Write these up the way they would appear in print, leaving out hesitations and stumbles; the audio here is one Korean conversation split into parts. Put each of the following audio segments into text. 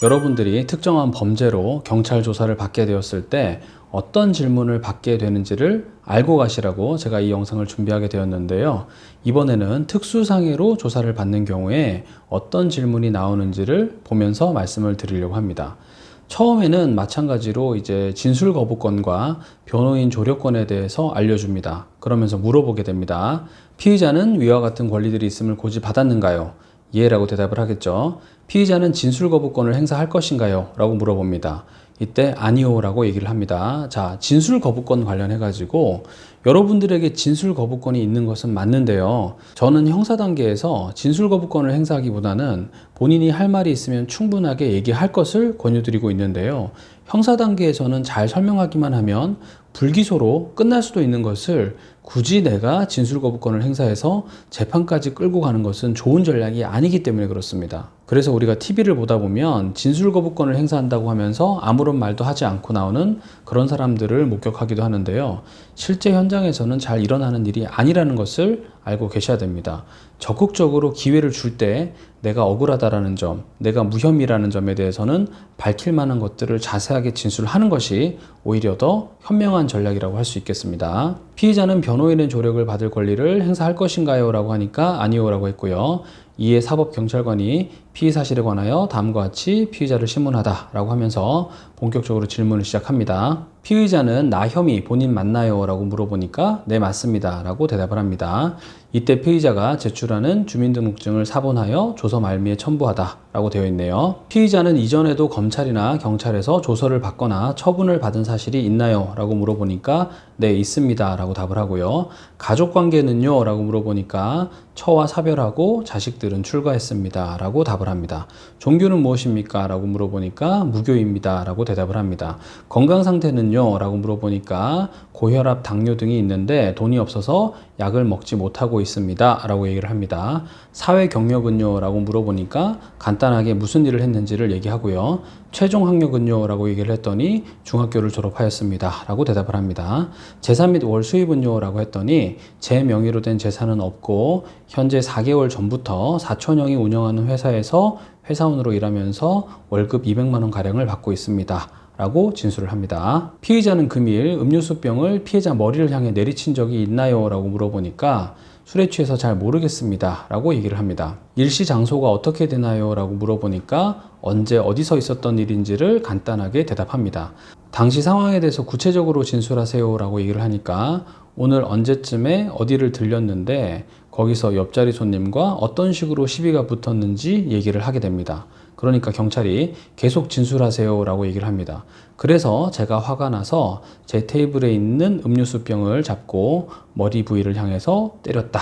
여러분들이 특정한 범죄로 경찰 조사를 받게 되었을 때 어떤 질문을 받게 되는지를 알고 가시라고 제가 이 영상을 준비하게 되었는데요. 이번에는 특수상해로 조사를 받는 경우에 어떤 질문이 나오는지를 보면서 말씀을 드리려고 합니다. 처음에는 마찬가지로 이제 진술 거부권과 변호인 조력권에 대해서 알려줍니다. 그러면서 물어보게 됩니다. 피의자는 위와 같은 권리들이 있음을 고지받았는가요? 예라고 대답을 하겠죠. 피의자는 진술 거부권을 행사할 것인가요? 라고 물어봅니다. 이때 아니요 라고 얘기를 합니다. 자, 진술 거부권 관련해 가지고 여러분들에게 진술 거부권이 있는 것은 맞는데요. 저는 형사 단계에서 진술 거부권을 행사하기보다는 본인이 할 말이 있으면 충분하게 얘기할 것을 권유드리고 있는데요. 형사 단계에서는 잘 설명하기만 하면 불기소로 끝날 수도 있는 것을 굳이 내가 진술 거부권을 행사해서 재판까지 끌고 가는 것은 좋은 전략이 아니기 때문에 그렇습니다. 그래서 우리가 TV를 보다 보면 진술 거부권을 행사한다고 하면서 아무런 말도 하지 않고 나오는 그런 사람들을 목격하기도 하는데요. 실제 현장에서는 잘 일어나는 일이 아니라는 것을 알고 계셔야 됩니다. 적극적으로 기회를 줄 때 내가 억울하다라는 점, 내가 무혐의라는 점에 대해서는 밝힐 만한 것들을 자세하게 진술하는 것이 오히려 더 현명한 전략이라고 할 수 있겠습니다. 피의자는 변호인의 조력을 받을 권리를 행사할 것인가요? 라고 하니까 아니요 라고 했고요. 이에 사법경찰관이 피의 사실에 관하여 다음과 같이 피의자를 신문하다 라고 하면서 본격적으로 질문을 시작합니다. 피의자는 나 혐의 본인 맞나요? 라고 물어보니까 네 맞습니다 라고 대답을 합니다. 이때 피의자가 제출하는 주민등록증을 사본하여 조서 말미에 첨부하다 라고 되어 있네요. 피의자는 이전에도 검찰이나 경찰에서 조서를 받거나 처분을 받은 사실이 있나요? 라고 물어보니까 네 있습니다 라고 답을 하고요. 가족관계는요? 라고 물어보니까 처와 사별하고 자식들은 출가했습니다 라고 답을 합니다. 종교는 무엇입니까? 라고 물어보니까 무교입니다 라고 대답을 합니다. 건강상태는요? 라고 물어보니까 고혈압, 당뇨 등이 있는데 돈이 없어서 약을 먹지 못하고 있습니다 라고 얘기를 합니다. 사회 경력은요? 라고 물어보니까 간단하게 무슨 일을 했는지를 얘기하고요. 최종 학력은요? 라고 얘기를 했더니 중학교를 졸업하였습니다 라고 대답을 합니다. 재산 및 월 수입은요? 라고 했더니 제 명의로 된 재산은 없고 현재 4개월 전부터 사촌형이 운영하는 회사에서 회사원으로 일하면서 월급 200만 원 가량을 받고 있습니다 라고 진술을 합니다. 피의자는 금일 음료수병을 피해자 머리를 향해 내리친 적이 있나요? 라고 물어보니까 술에 취해서 잘 모르겠습니다 라고 얘기를 합니다. 일시 장소가 어떻게 되나요? 라고 물어보니까 언제 어디서 있었던 일인지를 간단하게 대답합니다. 당시 상황에 대해서 구체적으로 진술하세요 라고 얘기를 하니까 오늘 언제쯤에 어디를 들렸는데 거기서 옆자리 손님과 어떤 식으로 시비가 붙었는지 얘기를 하게 됩니다. 그러니까 경찰이 계속 진술하세요 라고 얘기를 합니다. 그래서 제가 화가 나서 제 테이블에 있는 음료수병을 잡고 머리 부위를 향해서 때렸다.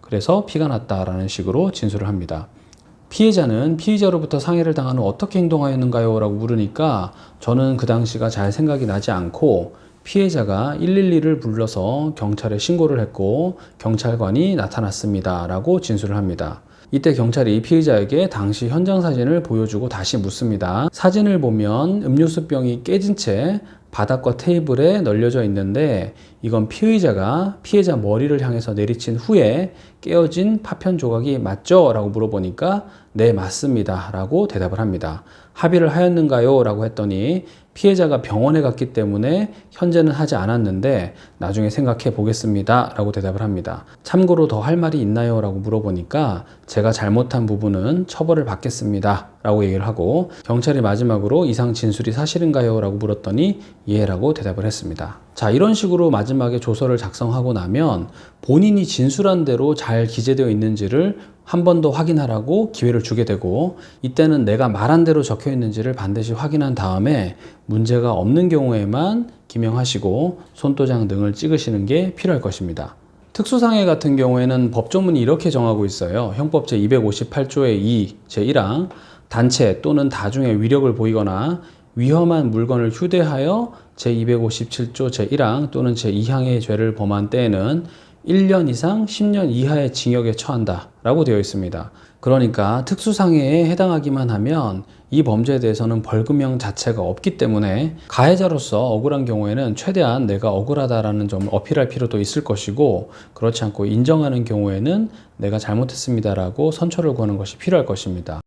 그래서 피가 났다라는 식으로 진술을 합니다. 피해자는 피의자로부터 상해를 당한 후 어떻게 행동하였는가요? 라고 물으니까 저는 그 당시가 잘 생각이 나지 않고 피해자가 112를 불러서 경찰에 신고를 했고 경찰관이 나타났습니다 라고 진술을 합니다. 이때 경찰이 피의자에게 당시 현장 사진을 보여주고 다시 묻습니다. 사진을 보면 음료수병이 깨진 채 바닥과 테이블에 널려져 있는데 이건 피의자가 피해자 머리를 향해서 내리친 후에 깨어진 파편 조각이 맞죠? 라고 물어보니까 네 맞습니다 라고 대답을 합니다. 합의를 하였는가요? 라고 했더니 피해자가 병원에 갔기 때문에 현재는 하지 않았는데 나중에 생각해 보겠습니다 라고 대답을 합니다. 참고로 더 할 말이 있나요? 라고 물어보니까 제가 잘못한 부분은 처벌을 받겠습니다 라고 얘기를 하고 경찰이 마지막으로 이상 진술이 사실인가요? 라고 물었더니 예 라고 대답을 했습니다. 자, 이런 식으로 마지막에 조서를 작성하고 나면 본인이 진술한 대로 잘 기재되어 있는지를 한 번 더 확인하라고 기회를 주게 되고 이때는 내가 말한 대로 적혀 있는지를 반드시 확인한 다음에 문제가 없는 경우에만 기명하시고 손도장 등을 찍으시는 게 필요할 것입니다. 특수상해 같은 경우에는 법조문이 이렇게 정하고 있어요. 형법 제258조의 2 제1항 단체 또는 다중에 위력을 보이거나 위험한 물건을 휴대하여 제257조 제1항 또는 제2항의 죄를 범한 때에는 1년 이상 10년 이하의 징역에 처한다 라고 되어 있습니다. 그러니까 특수상해에 해당하기만 하면 이 범죄에 대해서는 벌금형 자체가 없기 때문에 가해자로서 억울한 경우에는 최대한 내가 억울하다라는 점을 어필할 필요도 있을 것이고 그렇지 않고 인정하는 경우에는 내가 잘못했습니다라고 선처를 구하는 것이 필요할 것입니다.